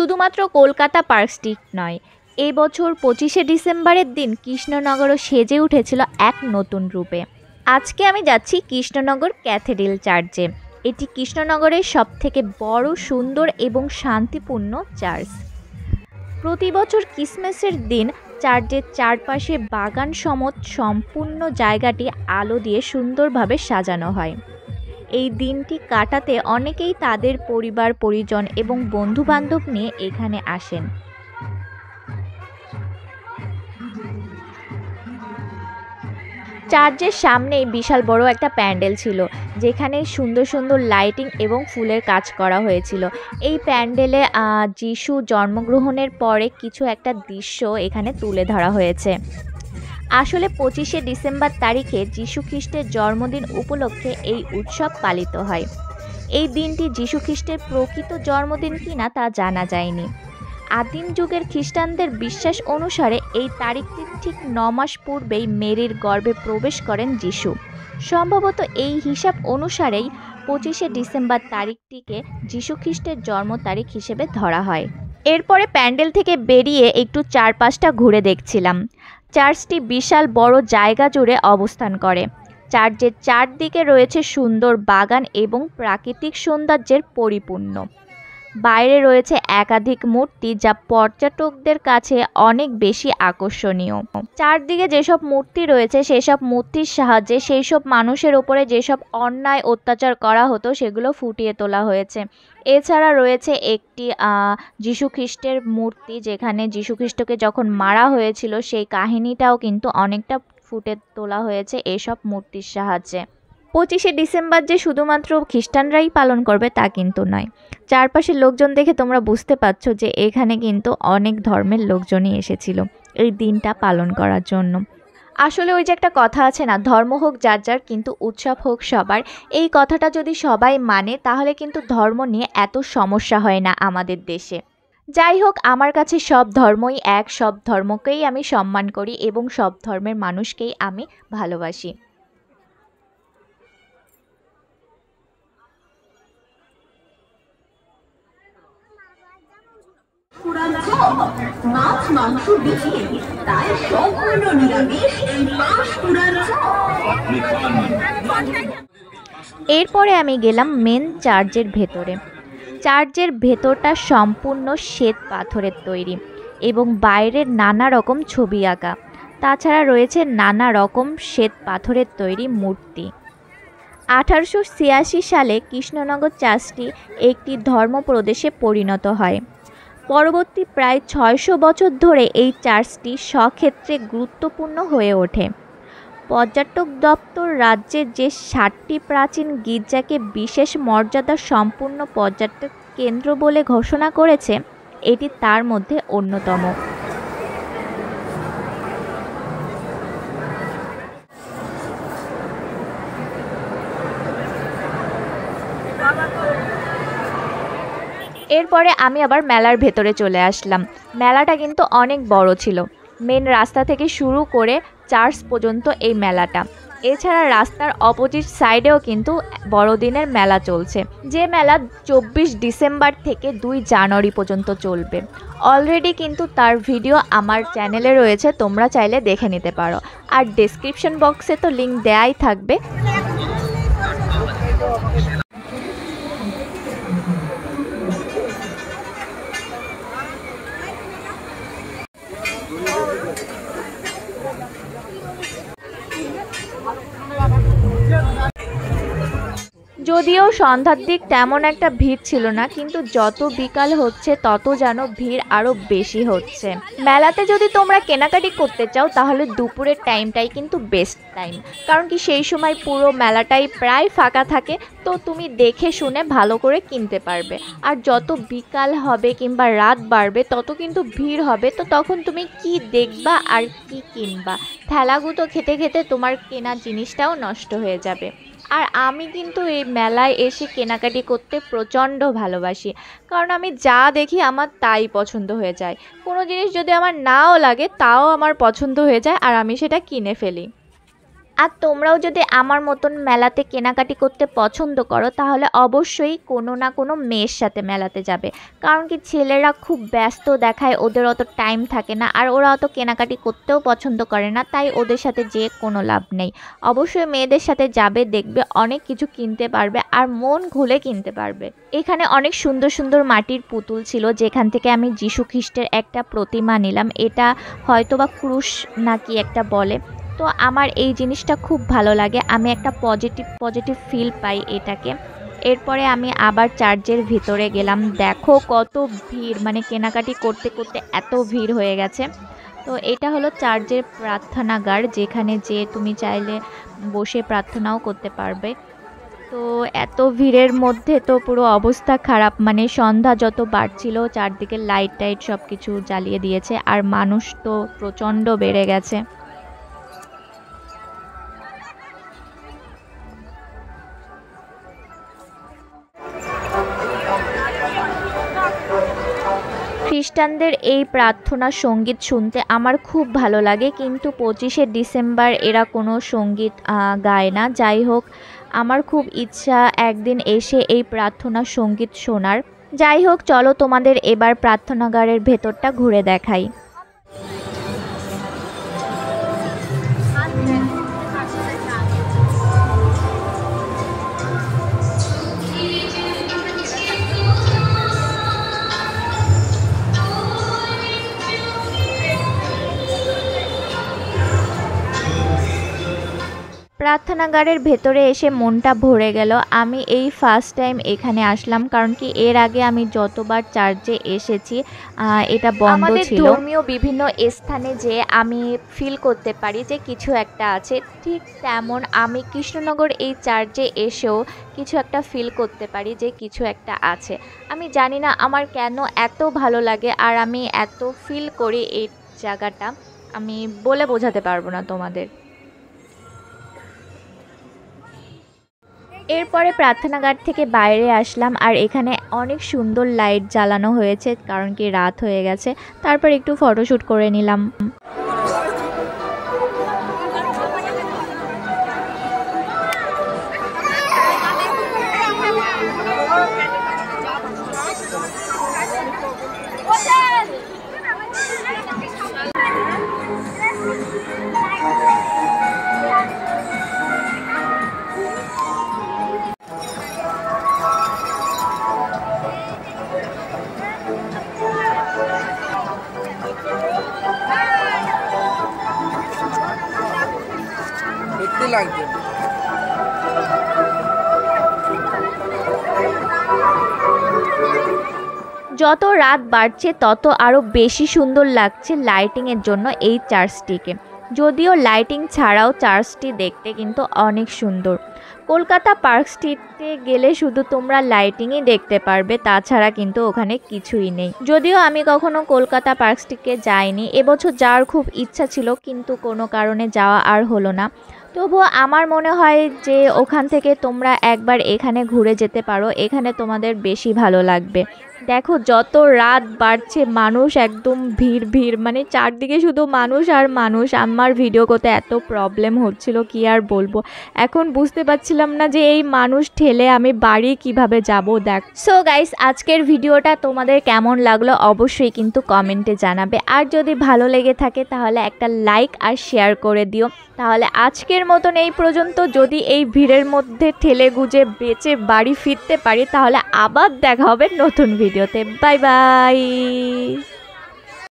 শুধুমাত্র Kolkata park street নয়, এই বছর 25শে ডিসেম্বরের দিন কৃষ্ণনগরও সেজে উঠেছিল এক নতুন রূপে। আজকে আমি যাচ্ছি কৃষ্ণনগর ক্যাথেড্রাল চার্চে। এটি কৃষ্ণনগরের সবথেকে বড়, সুন্দর এবং শান্তিপূর্ণ চার্চ। প্রতি বছর ক্রিসমাসের দিন চার্চের চারপাশে বাগান সমত সম্পূর্ণ জায়গাটি আলো দিয়ে সুন্দরভাবে সাজানো হয়। এই দিনটি কাটাতে অনেকেই তাদের পরিবার, পরিজন এবং বন্ধুবান্ধব নিয়ে এখানে আসেন। চার্চের সামনেই বিশাল বড় একটা প্যান্ডেল ছিল, যেখানে সুন্দর সুন্দর লাইটিং এবং ফুলের কাজ করা হয়েছিল। এই প্যান্ডেলে যিশু জন্মগ্রহণের পরে কিছু একটা দৃশ্য এখানে তুলে ধরা হয়েছে। আসলে 25শে ডিসেম্বর তারিখে যিশু খ্রিস্টের জন্মদিন উপলক্ষে এই উৎসব পালিত হয়। এই দিনটি যিশু খ্রিস্টের প্রকৃত জন্মদিন কিনা তা জানা যায়নি। আদিম যুগের খ্রিস্টানদের বিশ্বাস অনুসারে এই তারিখটির ঠিক 9 মাস পূর্বেই মেরির গর্ভে প্রবেশ করেন যিশু। সম্ভবত এই হিসাব অনুসারেই 25শে ডিসেম্বর তারিখটিকে যিশু খ্রিস্টের জন্ম তারিখ হিসেবে ধরা হয়। এরপরে প্যান্ডেল থেকে বেরিয়ে একটু চারপাশটা ঘুরে দেখছিলাম। চার্চটি বিশাল বড় জায়গা জুড়ে অবস্থান করে। চার্চের চারদিকে রয়েছে সুন্দর বাগান এবং প্রাকৃতিক সৌন্দর্যের পরিপূর্ণ। বাইরে রয়েছে একাধিক মূর্তি, যা পর্যটকদের কাছে অনেক বেশি আকর্ষণীয়। চারদিকে যেসব মূর্তি রয়েছে সেসব মূর্তির সাহায্যে সেই সব মানুষের ওপরে যেসব অন্যায় অত্যাচার করা হতো সেগুলো ফুটিয়ে তোলা হয়েছে। এছাড়া রয়েছে একটি যিশু খ্রিস্টের মূর্তি, যেখানে যিশু খ্রিস্টকে যখন মারা হয়েছিল সেই কাহিনীটাও কিন্তু অনেকটা ফুটে তোলা হয়েছে এসব মূর্তির সাহায্যে। 25শে ডিসেম্বর যে শুধুমাত্র খ্রিস্টানরাই পালন করবে তা কিন্তু নয়। চারপাশের লোকজন দেখে তোমরা বুঝতে পারছো যে এখানে কিন্তু অনেক ধর্মের লোকজনই এসেছিল এই দিনটা পালন করার জন্য। আসলে ওই যে একটা কথা আছে না, ধর্ম হোক যার যার, কিন্তু উৎসব হোক সবার। এই কথাটা যদি সবাই মানে তাহলে কিন্তু ধর্ম নিয়ে এত সমস্যা হয় না আমাদের দেশে। যাই হোক, আমার কাছে সব ধর্মই এক, সব ধর্মকেই আমি সম্মান করি এবং সব ধর্মের মানুষকেই আমি ভালোবাসি। এরপরে আমি গেলাম মেন চার্চের ভেতরে। চার্চের ভেতরটা সম্পূর্ণ শ্বেত পাথরের তৈরি এবং বাইরের নানা রকম ছবি আঁকা। তাছাড়া রয়েছে নানা রকম শ্বেত পাথরের তৈরি মূর্তি। 1886 সালে কৃষ্ণনগর চার্চটি একটি ধর্মপ্রদেশে পরিণত হয়। পরবর্তী প্রায় 600 বছর ধরে এই চার্চটি স্বক্ষেত্রে গুরুত্বপূর্ণ হয়ে ওঠে। পর্যটক দপ্তর রাজ্যের যে 60টি প্রাচীন গির্জাকে বিশেষ মর্যাদা সম্পূর্ণ পর্যটক কেন্দ্র বলে ঘোষণা করেছে, এটি তার মধ্যে অন্যতম। এরপরে আমি আবার মেলার ভেতরে চলে আসলাম। মেলাটা কিন্তু অনেক বড় ছিল। মেন রাস্তা থেকে শুরু করে চার্চ পর্যন্ত এই মেলাটা। এছাড়া রাস্তার অপোজিট সাইডেও কিন্তু বড়দিনের মেলা চলছে, যে মেলা 24 ডিসেম্বর থেকে 2 জানুয়ারি পর্যন্ত চলবে। অলরেডি কিন্তু তার ভিডিও আমার চ্যানেলে রয়েছে, তোমরা চাইলে দেখে নিতে পারো। আর ডেসক্রিপশন বক্সে তো লিঙ্ক দেয়াই থাকবে। যদিও সন্ধ্যার দিক তেমন একটা ভিড় ছিল না, কিন্তু যত বিকাল হচ্ছে তত যেন ভিড় আরও বেশি হচ্ছে। মেলাতে যদি তোমরা কেনাকাটি করতে চাও তাহলে দুপুরের টাইমটাই কিন্তু বেস্ট টাইম, কারণ কি সেই সময় পুরো মেলাটাই প্রায় ফাঁকা থাকে, তো তুমি দেখে শুনে ভালো করে কিনতে পারবে। আর যত বিকাল হবে কিংবা রাত বাড়বে তত কিন্তু ভিড় হবে, তো তখন তুমি কি দেখবা আর কি কিনবা? ঠেলাগুতো খেতে খেতে তোমার কেনা জিনিসটাও নষ্ট হয়ে যাবে। আর আমি কিন্তু এই মেলায় এসে কেনাকাটি করতে প্রচণ্ড ভালোবাসি, কারণ আমি যা দেখি আমার তাই পছন্দ হয়ে যায়। কোনো জিনিস যদি আমার নাও লাগে তাও আমার পছন্দ হয়ে যায় আর আমি সেটা কিনে ফেলি। আর তোমরাও যদি আমার মতন মেলাতে কেনাকাটি করতে পছন্দ করো তাহলে অবশ্যই কোনো না কোনো মেয়ের সাথে মেলাতে যাবে, কারণ কি ছেলেরা খুব ব্যস্ত দেখায়, ওদের অত টাইম থাকে না আর ওরা অত কেনাকাটি করতেও পছন্দ করে না, তাই ওদের সাথে যেয়ে কোনো লাভ নেই। অবশ্যই মেয়েদের সাথে যাবে, দেখবে অনেক কিছু কিনতে পারবে আর মন খুলে কিনতে পারবে। এখানে অনেক সুন্দর সুন্দর মাটির পুতুল ছিল, যেখান থেকে আমি যীশু খ্রিস্টের একটা প্রতিমা নিলাম। এটা হয়তোবা ক্রুশ নাকি একটা বলে। তো আমার এই জিনিসটা খুব ভালো লাগে, আমি একটা পজিটিভ ফিল পাই এটাকে। এরপরে আমি আবার চার্চের ভিতরে গেলাম। দেখো কত ভিড়, মানে কেনাকাটি করতে করতে এত ভিড় হয়ে গেছে। তো এটা হলো চার্চের প্রার্থনাগার, যেখানে যে তুমি চাইলে বসে প্রার্থনাও করতে পারবে। তো এত ভিড়ের মধ্যে তো পুরো অবস্থা খারাপ, মানে সন্ধ্যা যত বাড়ছিল চারদিকে লাইট টাইট সব কিছু জ্বালিয়ে দিয়েছে আর মানুষ তো প্রচণ্ড বেড়ে গেছে। খ্রিস্টানদের এই প্রার্থনা সঙ্গীত শুনতে আমার খুব ভালো লাগে, কিন্তু 25শে ডিসেম্বর এরা কোনো সঙ্গীত গায় না। যাই হোক, আমার খুব ইচ্ছা একদিন এসে এই প্রার্থনা সঙ্গীত শোনার। যাই হোক, চলো তোমাদের এবার প্রার্থনাগারের ভেতরটা ঘুরে দেখাই। প্রার্থনাগারের ভেতরে এসে মনটা ভরে গেল। আমি এই ফার্স্ট টাইম এখানে আসলাম, কারণ কি এর আগে আমি যতবার চার্চে এসেছি এটা বন্ধ ছিল। ধর্মীয় বিভিন্ন স্থানে যে আমি ফিল করতে পারি যে কিছু একটা আছে, ঠিক তেমন আমি কৃষ্ণনগর এই চার্চে এসেও কিছু একটা ফিল করতে পারি যে কিছু একটা আছে। আমি জানি না আমার কেন এত ভালো লাগে আর আমি এত ফিল করি এই জায়গাটা, আমি বলে বোঝাতে পারবো না তোমাদের। এরপরে প্রার্থনাগার থেকে বাইরে আসলাম আর এখানে অনেক সুন্দর লাইট জ্বালানো হয়েছে, কারণ কি রাত হয়ে গেছে। তারপর একটু ফটোশ্যুট করে নিলাম। লাগবে। যত রাত বাড়ছে তত আরও বেশি সুন্দর লাগছে লাইটিংয়ের জন্য এই চার্চটিকে। যদিও লাইটিং ছাড়াও চার্চটি দেখতে কিন্তু অনেক সুন্দর। কলকাতা পার্ক স্ট্রিটে গেলে শুধু তোমরা লাইটিংই দেখতে পারবে, তাছাড়া কিন্তু ওখানে কিছুই নেই। যদিও আমি কখনো কলকাতা পার্ক স্ট্রিটে যাইনি, এবছর যাওয়ার খুব ইচ্ছা ছিল কিন্তু কোনো কারণে যাওয়া আর হলো না। তবুও আমার মনে হয় যে ওখান থেকে তোমরা একবার এখানে ঘুরে যেতে পারো, এখানে তোমাদের বেশি ভালো লাগবে। দেখো যত রাত বাড়ছে মানুষ একদম ভিড়, মানে চারদিকে শুধু মানুষ আর মানুষ। আমার ভিডিও করতে এত প্রবলেম হচ্ছিল কি আর বলবো। এখন বুঝতে পারছিলাম না যে এই মানুষ ঠেলে আমি বাড়ি কিভাবে যাব। দেখ, সো গাইস, আজকের ভিডিওটা তোমাদের কেমন লাগলো অবশ্যই কিন্তু কমেন্টে জানাবে। আর যদি ভালো লেগে থাকে তাহলে একটা লাইক আর শেয়ার করে দিও। তাহলে আজকের মতন এই পর্যন্ত। যদি এই ভিড়ের মধ্যে ঠেলে গুজে বেঁচে বাড়ি ফিরতে পারি তাহলে আবার দেখা হবে নতুন ভিডিওতে। Bye bye.